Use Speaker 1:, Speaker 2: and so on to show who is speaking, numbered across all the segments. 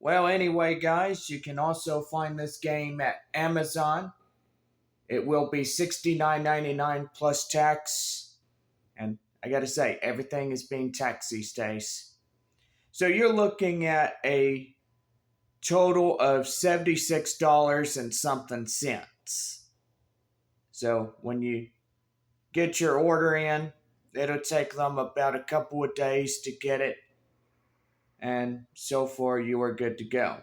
Speaker 1: Well, anyway, guys, you can also find this game at Amazon. It will be $69.99 plus tax. And I gotta say, everything is being taxed these days. So you're looking at a total of $76 and something cents. So when you get your order in, it'll take them about a couple of days to get it. And so far, you are good to go.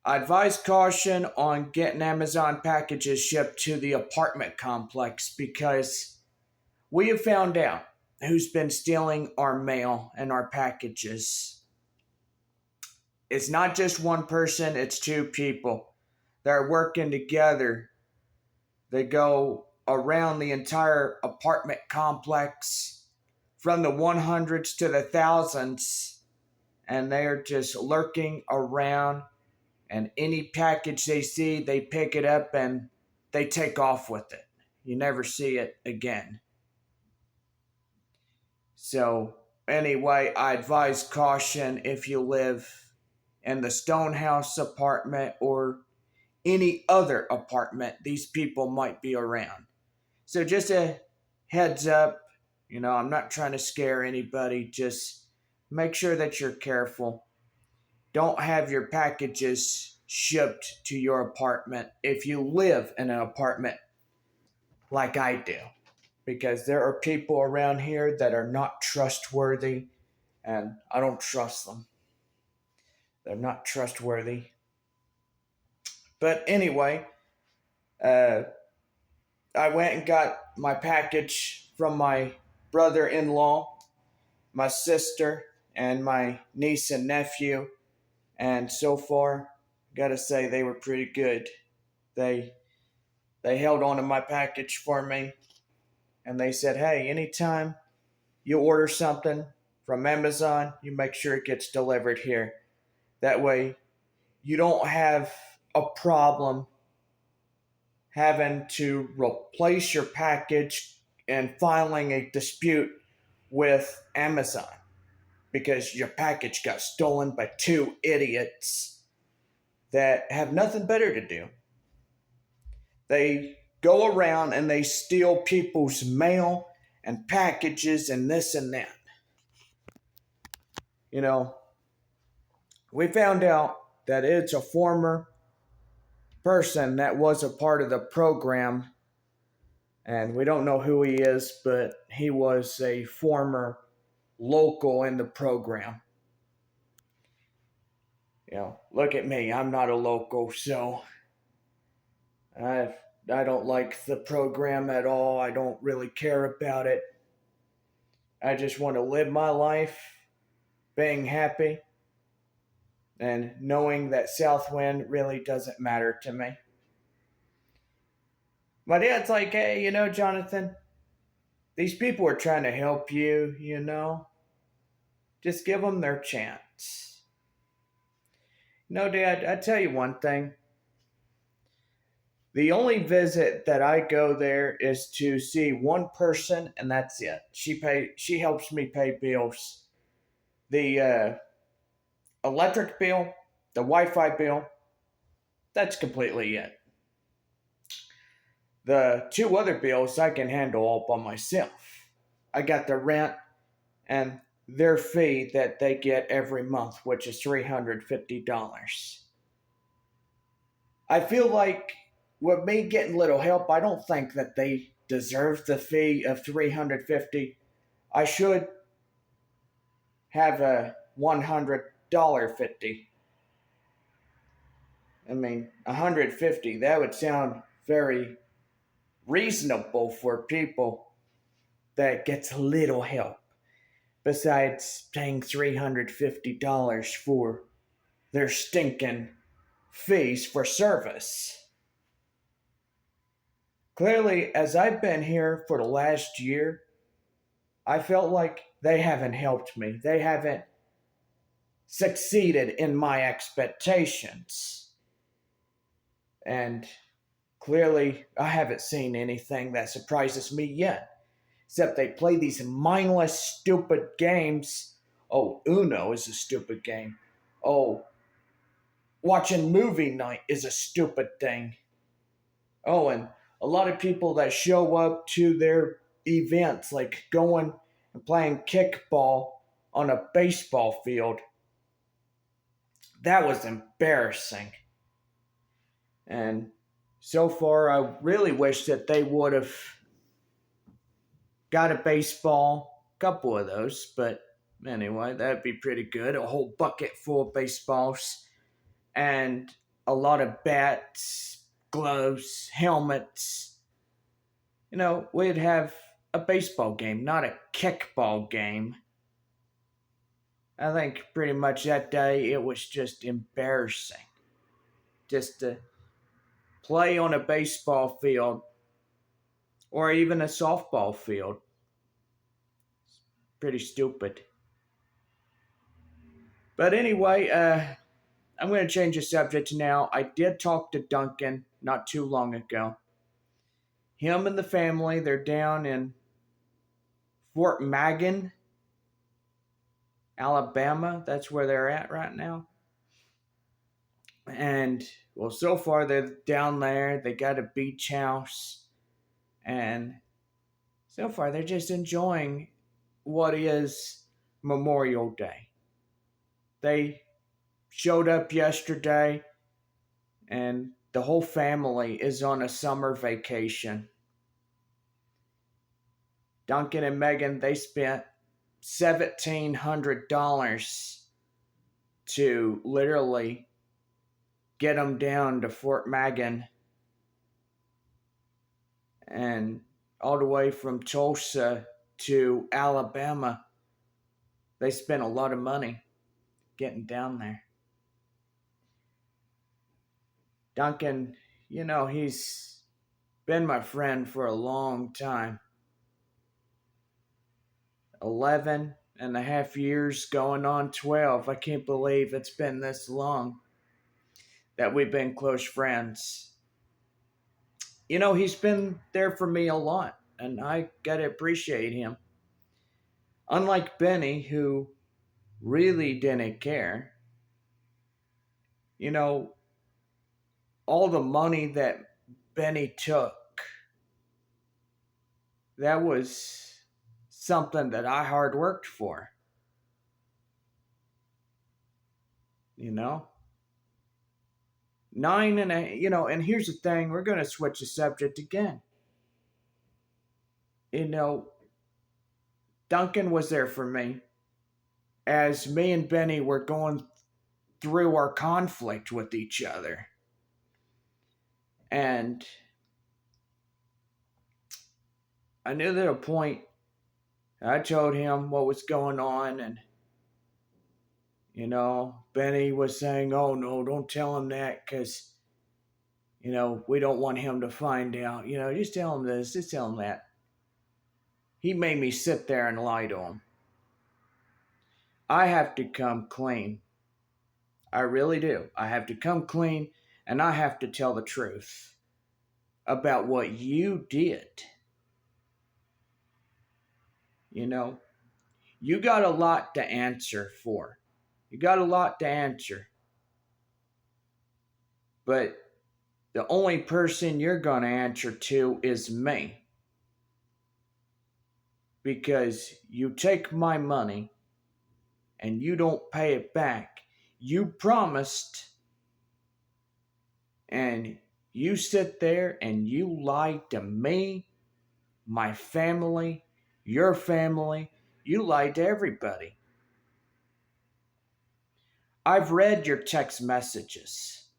Speaker 1: I advise caution on getting Amazon packages shipped to the apartment complex because we have found out who's been stealing our mail and our packages. It's not just one person, it's two people. They're working together. They go around the entire apartment complex from the 100s to the thousands, and they're just lurking around. And any package they see, they pick it up and they take off with it. You never see it again. So, anyway, I advise caution if you live in the Stonehouse apartment or any other apartment these people might be around. So, just a heads up, I'm not trying to scare anybody. Just make sure that you're careful. Don't have your packages shipped to your apartment if you live in an apartment like I do. Because there are people around here that are not trustworthy, and I don't trust them. They're not trustworthy. But anyway, I went and got my package from my brother in law, my sister, and my niece and nephew. And so far, gotta say they were pretty good. They held on to my package for me, and they said, "Hey, anytime you order something from Amazon, you make sure it gets delivered here. That way, you don't have a problem having to replace your package and filing a dispute with Amazon because your package got stolen by two idiots that have nothing better to do. They go around and they steal people's mail and packages and this and that. You know, we found out that it's a former person that was a part of the program, and we don't know who he is, but he was a former local in the program. Look at me, I'm not a local, so I don't like the program at all. I don't really care about it. I just want to live my life being happy and knowing that Southwind really doesn't matter to me. My dad's like, "Hey, Jonathan, these people are trying to help you, Just give them their chance." No, Dad, I tell you one thing. The only visit that I go there is to see one person, and that's it. She helps me pay bills. The electric bill, the Wi-Fi bill, that's completely it. The two other bills I can handle all by myself. I got the rent and their fee that they get every month, which is $350. I feel like with me getting little help, I don't think that they deserve the fee of $350. I should have a $100 50. I mean, $150, that would sound very reasonable for people that gets little help. Besides paying $350 for their stinking fees for service. Clearly, as I've been here for the last year, I felt like they haven't helped me. They haven't succeeded in my expectations. And clearly, I haven't seen anything that surprises me yet. Except they play these mindless, stupid games. Oh, Uno is a stupid game. Oh, watching movie night is a stupid thing. Oh, and a lot of people that show up to their events, like going and playing kickball on a baseball field, that was embarrassing. And so far, I really wish that they would have got a baseball, couple of those, but anyway, that'd be pretty good. A whole bucket full of baseballs and a lot of bats, gloves, helmets. We'd have a baseball game, not a kickball game. I think pretty much that day it was just embarrassing just to play on a baseball field or even a softball field. Pretty stupid. But anyway, I'm going to change the subject now. I did talk to Duncan not too long ago. Him and the family, they're down in Fort Magan, Alabama. That's where they're at right now. And, well, so far they're down there. They got a beach house. And so far they're just enjoying what is Memorial Day. They showed up yesterday, and the whole family is on a summer vacation. Duncan and Megan, they spent $1,700 to literally get them down to Fort Magan and all the way from Tulsa to Alabama. They spent a lot of money getting down there. Duncan, he's been my friend for a long time. 11 and a half years going on 12. I can't believe it's been this long that we've been close friends. He's been there for me a lot, and I gotta appreciate him. Unlike Benny, who really didn't care, you know, all the money that Benny took, that was something that I hard worked for. You know? And here's the thing, we're going to switch the subject again. You know, Duncan was there for me as me and Benny were going through our conflict with each other. And I knew that at a point I told him what was going on, and Benny was saying, "Oh no, don't tell him that, because we don't want him to find out. Just tell him this, just tell him that." He made me sit there and lie to him. I have to come clean. I really do. I have to come clean, and I have to tell the truth about what you did. You got a lot to answer for. You got a lot to answer. But the only person you're going to answer to is me. Because you take my money and you don't pay it back. You promised, and you sit there and you lie to me, my family, your family. You lied to everybody. I've read your text messages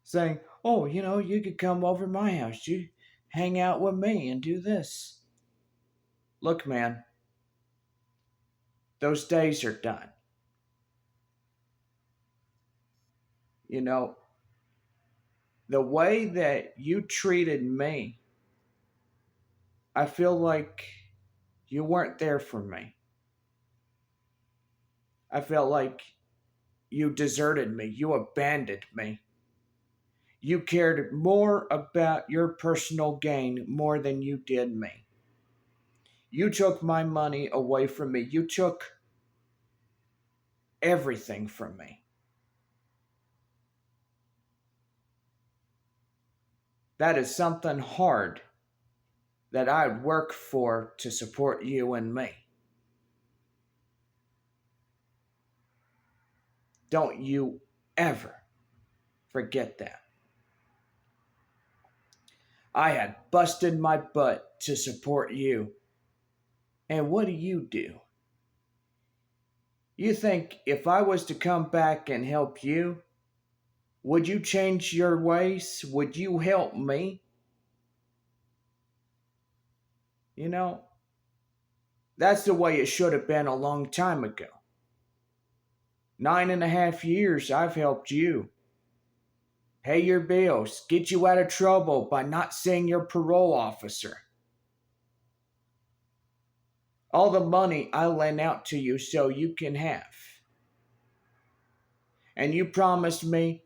Speaker 1: saying, "Oh, you could come over to my house. You hang out with me and do this." Look, man, those days are done. The way that you treated me, I feel like you weren't there for me. I felt like you deserted me. You abandoned me. You cared more about your personal gain more than you did me. You took my money away from me. You took everything from me. That is something hard that I'd work for to support you and me. Don't you ever forget that. I had busted my butt to support you. And what do? You think if I was to come back and help you, would you change your ways? Would you help me? You know, that's the way it should have been a long time ago. 9.5 years I've helped you. Pay your bills, get you out of trouble by not seeing your parole officer. All the money I lent out to you so you can have. And you promised me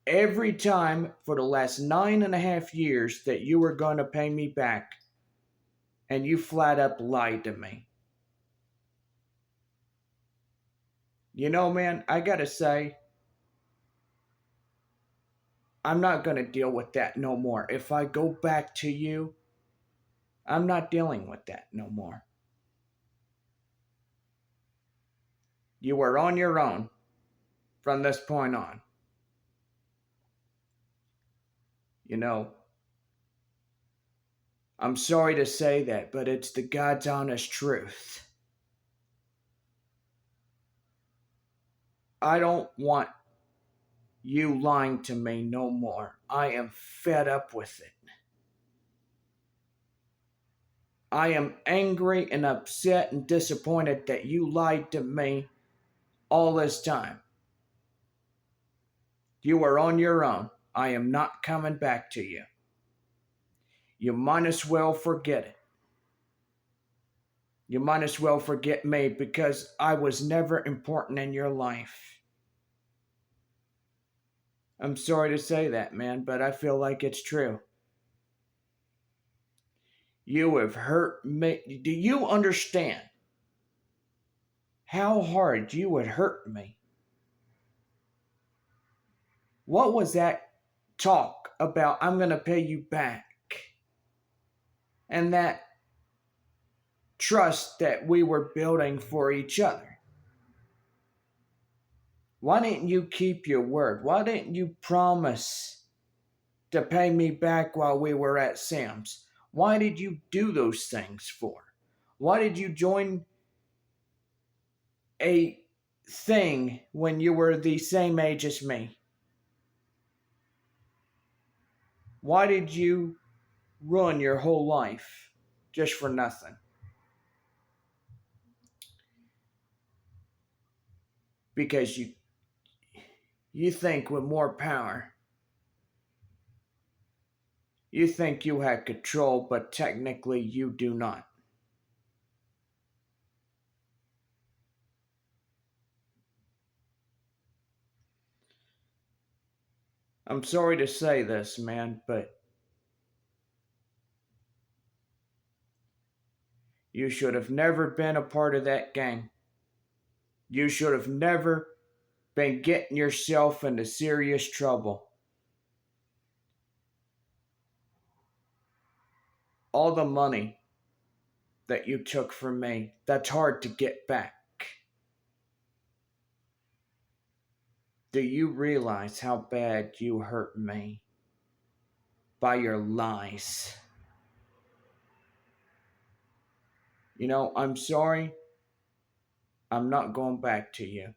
Speaker 1: every time for the last 9.5 years that you were going to pay me back. And you flat up lied to me. You know, man, I gotta say, I'm not gonna deal with that no more. If I go back to you, I'm not dealing with that no more. You are on your own from this point on. You know, I'm sorry to say that, but it's the God's honest truth. I don't want you lying to me no more. I am fed up with it. I am angry and upset and disappointed that you lied to me all this time. You are on your own. I am not coming back to you. You might as well forget it. You might as well forget me because I was never important in your life. I'm sorry to say that, man, but I feel like it's true. You have hurt me. Do you understand how hard you would hurt me? What was that talk about? I'm going to pay you back. And that trust that we were building for each other. Why didn't you keep your word? Why didn't you promise to pay me back while we were at Sam's? Why did you do those things for? Why did you join a thing when you were the same age as me? Why did you ruin your whole life just for nothing? Because you think with more power. You think you had control, but technically you do not. I'm sorry to say this, man, but you should have never been a part of that gang. You should have never been getting yourself into serious trouble. All the money that you took from me, that's hard to get back. Do you realize how bad you hurt me by your lies? You know, I'm sorry. I'm not going back to you.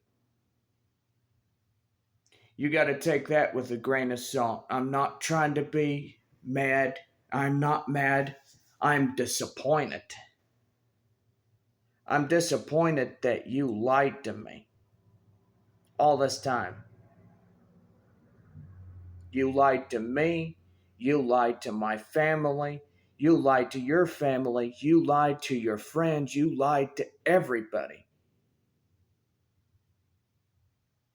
Speaker 1: You got to take that with a grain of salt. I'm not trying to be mad. I'm not mad. I'm disappointed. I'm disappointed that you lied to me all this time. You lied to me. You lied to my family. You lied to your family. You lied to your friends. You lied to everybody.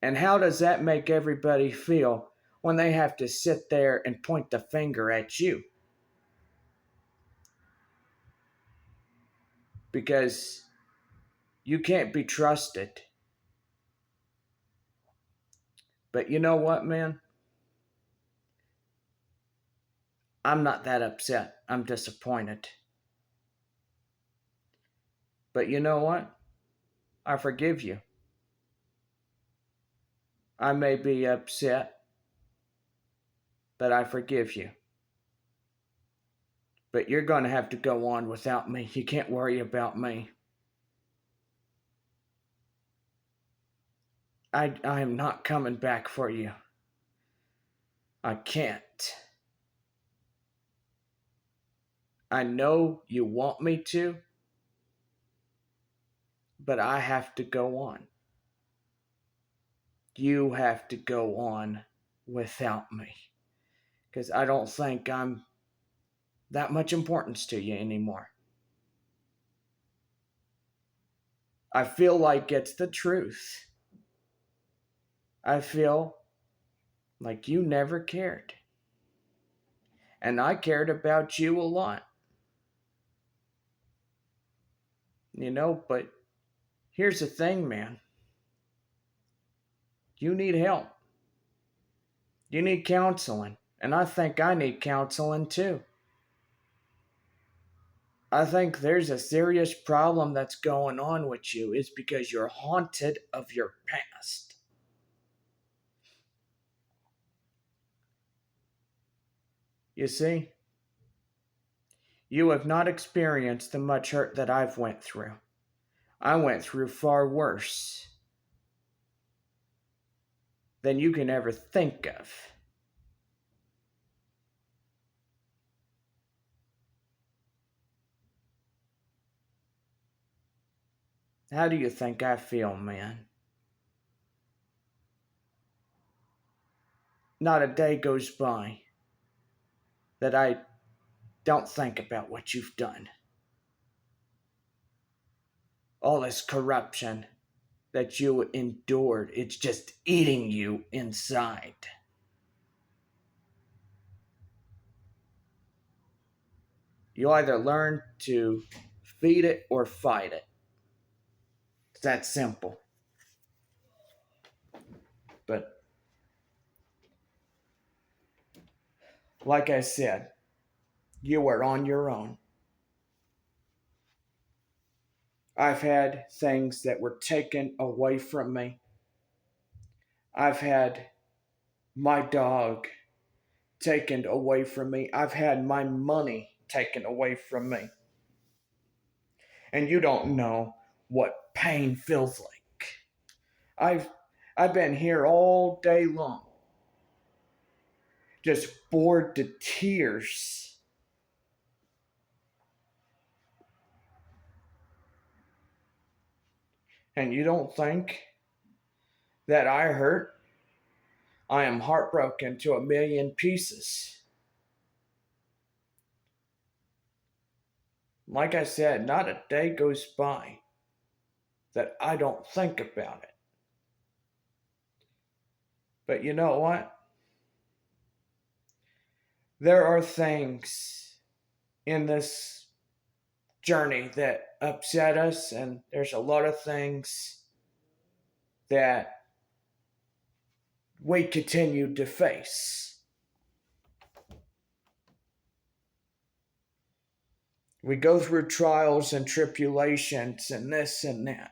Speaker 1: And how does that make everybody feel when they have to sit there and point the finger at you? Because you can't be trusted. But you know what, man? I'm not that upset. I'm disappointed. But you know what? I forgive you. I may be upset, but I forgive you. But you're going to have to go on without me. You can't worry about me. I am not coming back for you. I can't. I know you want me to, but I have to go on. You have to go on without me. Because I don't think I'm that much importance to you anymore. I feel like it's the truth. I feel like you never cared. And I cared about you a lot. But here's the thing, man. You need help. You need counseling. And I think I need counseling too. I think there's a serious problem that's going on with you. It's because you're haunted of your past. You see, you have not experienced the much hurt that I've went through. I went through far worse than you can ever think of. How do you think I feel, man? Not a day goes by that I don't think about what you've done. All this corruption that you endured, it's just eating you inside. You either learn to feed it or fight it. It's that simple. But like I said, you are on your own. I've had things that were taken away from me. I've had my dog taken away from me. I've had my money taken away from me. And you don't know what pain feels like. I've I've been here all day long, just bored to tears. And you don't think that I hurt? I am heartbroken to a million pieces. Like I said, not a day goes by that I don't think about it. But you know what? There are things in this journey that upset us, and there's a lot of things that we continue to face. We go through trials and tribulations and this and that.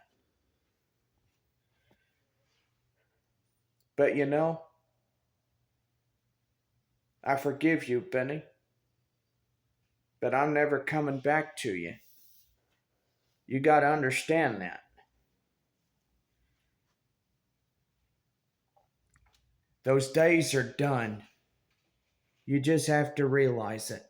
Speaker 1: But I forgive you, Benny, but I'm never coming back to you. You got to understand that. Those days are done. You just have to realize it.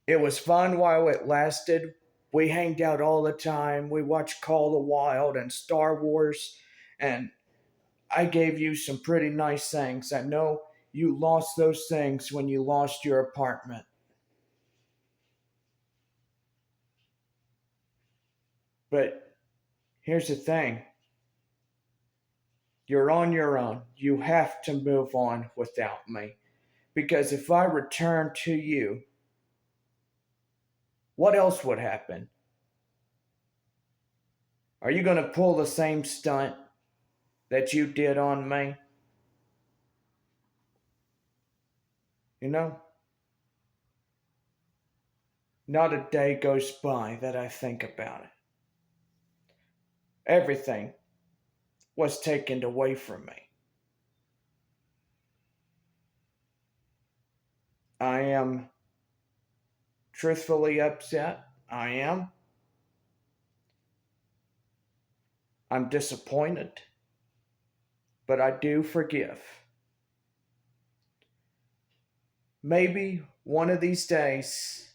Speaker 1: It was fun while it lasted. We hanged out all the time. We watched Call the Wild and Star Wars, and I gave you some pretty nice things. I know you lost those things when you lost your apartment. But here's the thing, you're on your own. You have to move on without me. Because if I return to you, what else would happen? Are you going to pull the same stunt that you did on me? You know, not a day goes by that I think about it. Everything was taken away from me. I am truthfully upset. I am. I'm disappointed. But I do forgive. Maybe one of these days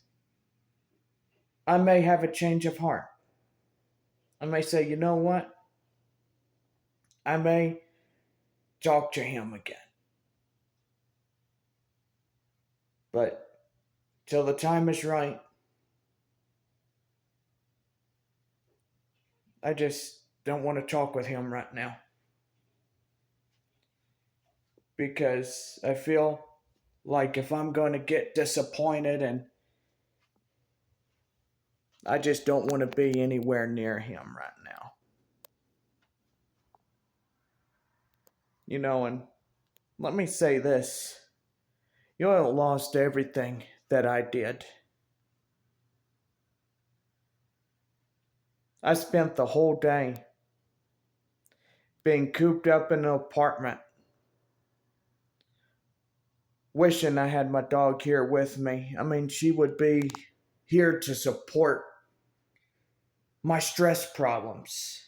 Speaker 1: I may have a change of heart. I may say, you know what? I may talk to him again. But till the time is right, I just don't want to talk with him right now. Because I feel like if I'm going to get disappointed, and I just don't want to be anywhere near him right now. And let me say this. You haven't lost everything that I did. I spent the whole day being cooped up in an apartment, wishing I had my dog here with me. I mean, she would be here to support my stress problems.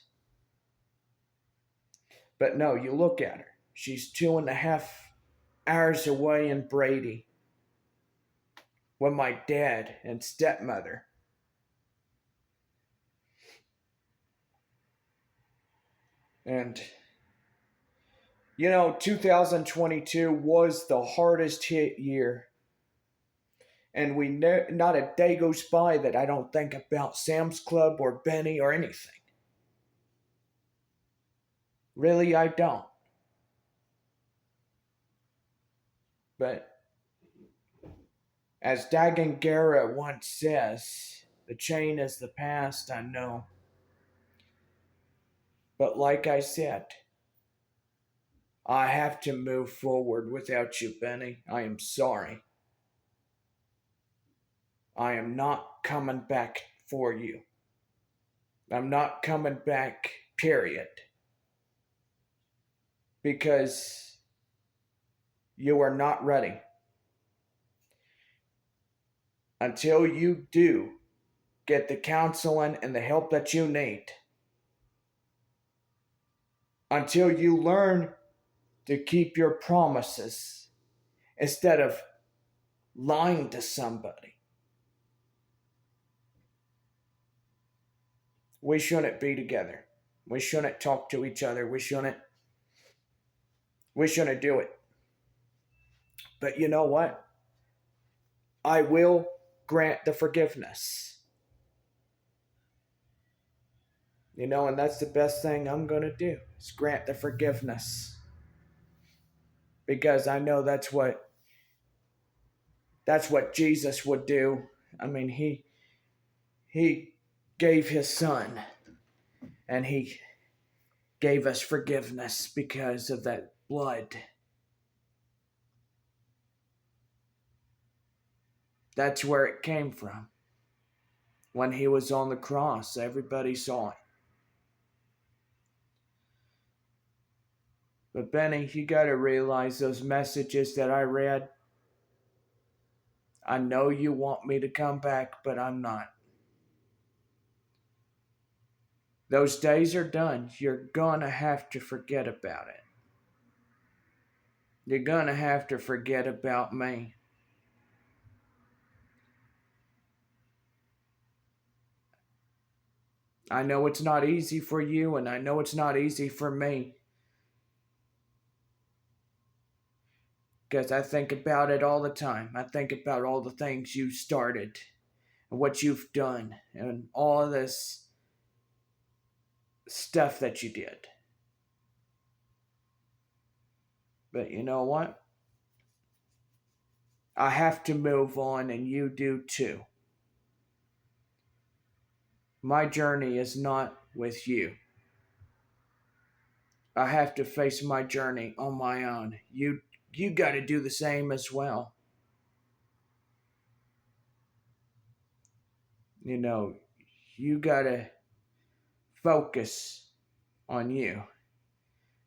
Speaker 1: But no, you look at her. She's 2.5 hours away in Brady with my dad and stepmother. And 2022 was the hardest hit year. And not a day goes by that I don't think about Sam's Club or Benny or anything. Really, I don't. But as Dagan Guerra once says, the chain is the past, I know. But like I said, I have to move forward without you, Benny. I am sorry. I am not coming back for you. I'm not coming back, period. Because you are not ready. Until you do get the counseling and the help that you need. Until you learn to keep your promises instead of lying to somebody. We shouldn't be together. We shouldn't talk to each other. We shouldn't do it. But you know what? I will grant the forgiveness. And that's the best thing I'm going to do, is grant the forgiveness. Because I know that's what Jesus would do. I mean, he gave his son, and he gave us forgiveness because of that blood. That's where it came from. When he was on the cross, everybody saw it. But Benny, you gotta realize those messages that I read, I know you want me to come back, but I'm not. Those days are done. You're gonna have to forget about it. You're gonna have to forget about me. I know it's not easy for you, and I know it's not easy for me. Because I think about it all the time. I think about all the things you started, and what you've done, and all of this stuff that you did. But you know what? I have to move on, and you do too. My journey is not with you. I have to face my journey on my own. You got to do the same as well. You know, you gotta focus on you,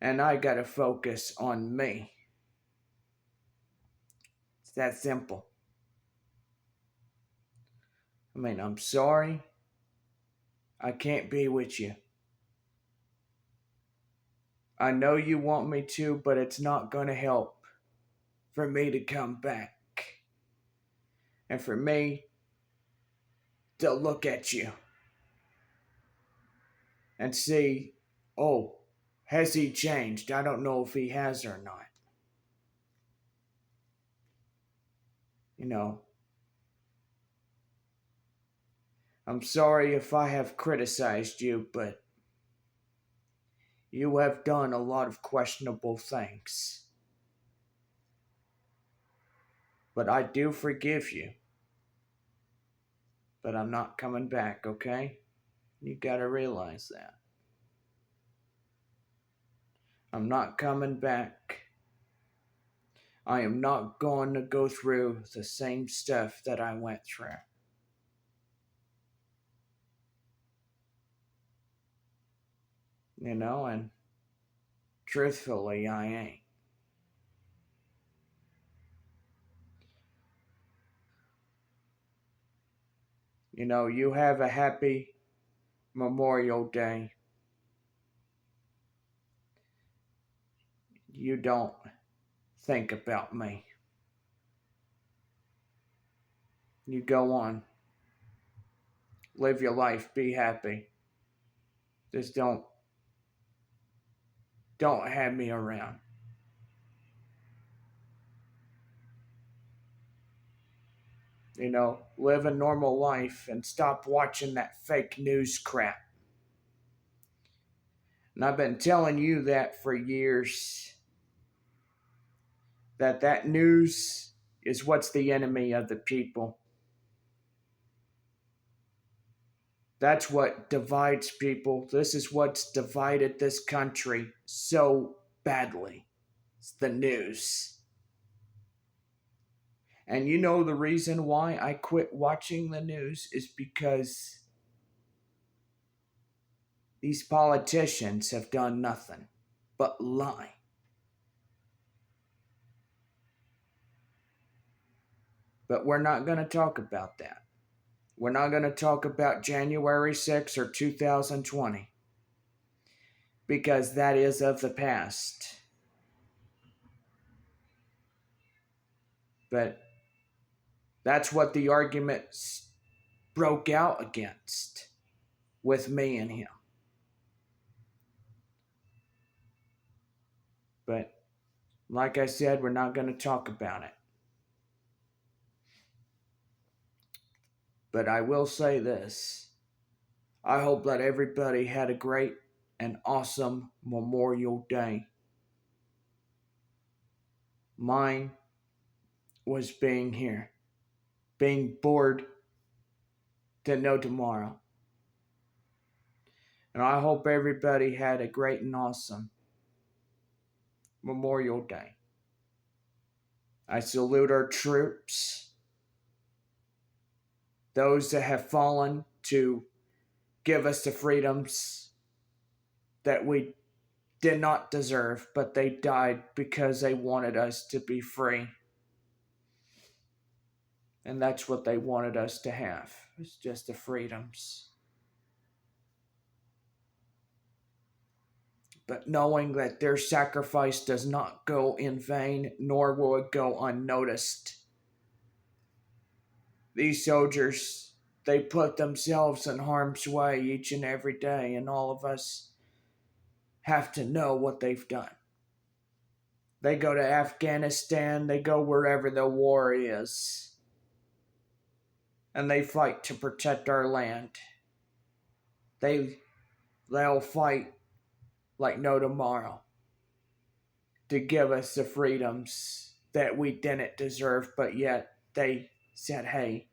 Speaker 1: and I gotta focus on me. It's that simple. I mean, I'm sorry I can't be with you. I know you want me to, but it's not gonna help for me to come back and for me to look at you and see, oh, has he changed? I don't know if he has or not. You know, I'm sorry if I have criticized you, but you have done a lot of questionable things. But I do forgive you. But I'm not coming back, okay? You gotta realize that. I'm not coming back. I am not going to go through the same stuff that I went through. And truthfully, I ain't. You have a happy Memorial Day. You don't think about me. You go on. Live your life. Be happy. Just don't have me around. Live a normal life and stop watching that fake news crap. And I've been telling you that for years. That news is what's the enemy of the people. That's what divides people. This is what's divided this country so badly. It's the news. And the reason why I quit watching the news is because these politicians have done nothing but lie. But we're not going to talk about that. We're not going to talk about January 6th or 2020 because that is of the past. But that's what the arguments broke out against with me and him. But like I said, we're not going to talk about it. But I will say this. I hope that everybody had a great and awesome Memorial Day. Mine was being here, being bored to no tomorrow. And I hope everybody had a great and awesome Memorial Day. I salute our troops, those that have fallen to give us the freedoms that we did not deserve, but they died because they wanted us to be free. And that's what they wanted us to have. It's just the freedoms. But knowing that their sacrifice does not go in vain, nor will it go unnoticed. These soldiers, they put themselves in harm's way each and every day, and all of us have to know what they've done. They go to Afghanistan, they go wherever the war is, and they fight to protect our land. They'll fight like no tomorrow to give us the freedoms that we didn't deserve, but yet they said, hey,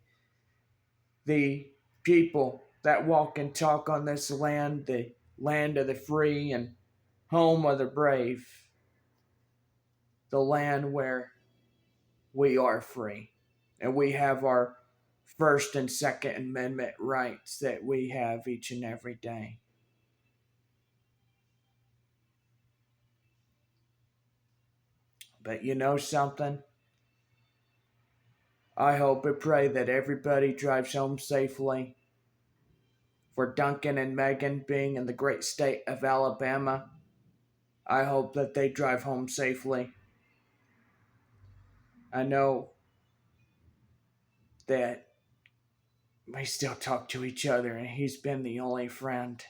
Speaker 1: the people that walk and talk on this land, the land of the free and home of the brave, the land where we are free and we have our First and Second Amendment rights that we have each and every day. But you know something? I hope and pray that everybody drives home safely. For Duncan and Megan being in the great state of Alabama, I hope that they drive home safely. I know that we still talk to each other, and he's been the only friend.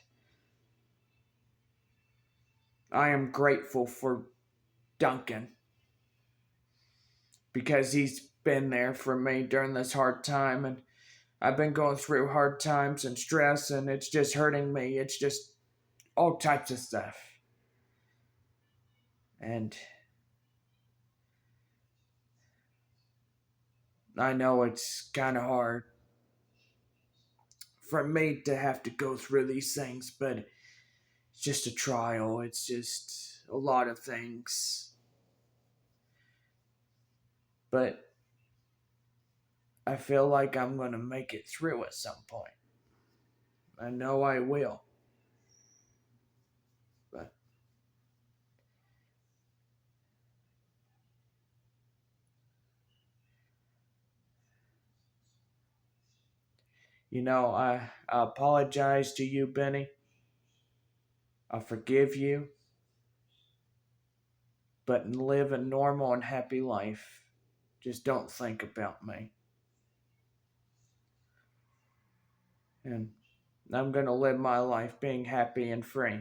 Speaker 1: I am grateful for Duncan because he's been there for me during this hard time, and I've been going through hard times and stress, and it's just hurting me. It's just all types of stuff. And I know it's kind of hard for me to have to go through these things, but it's just a trial. It's just a lot of things. But I feel like I'm going to make it through at some point. I know I will. But, I apologize to you, Benny. I forgive you. But live a normal and happy life. Just don't think about me. And I'm going to live my life being happy and free.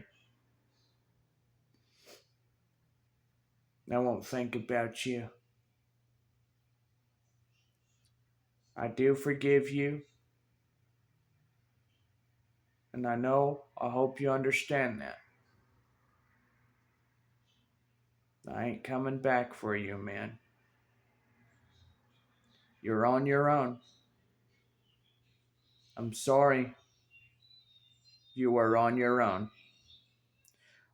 Speaker 1: I won't think about you. I do forgive you. And I hope you understand that. I ain't coming back for you, man. You're on your own. I'm sorry. You are on your own.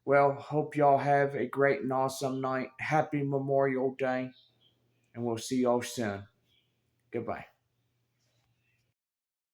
Speaker 1: Well, hope y'all have a great and awesome night. Happy Memorial Day. And we'll see y'all soon. Goodbye.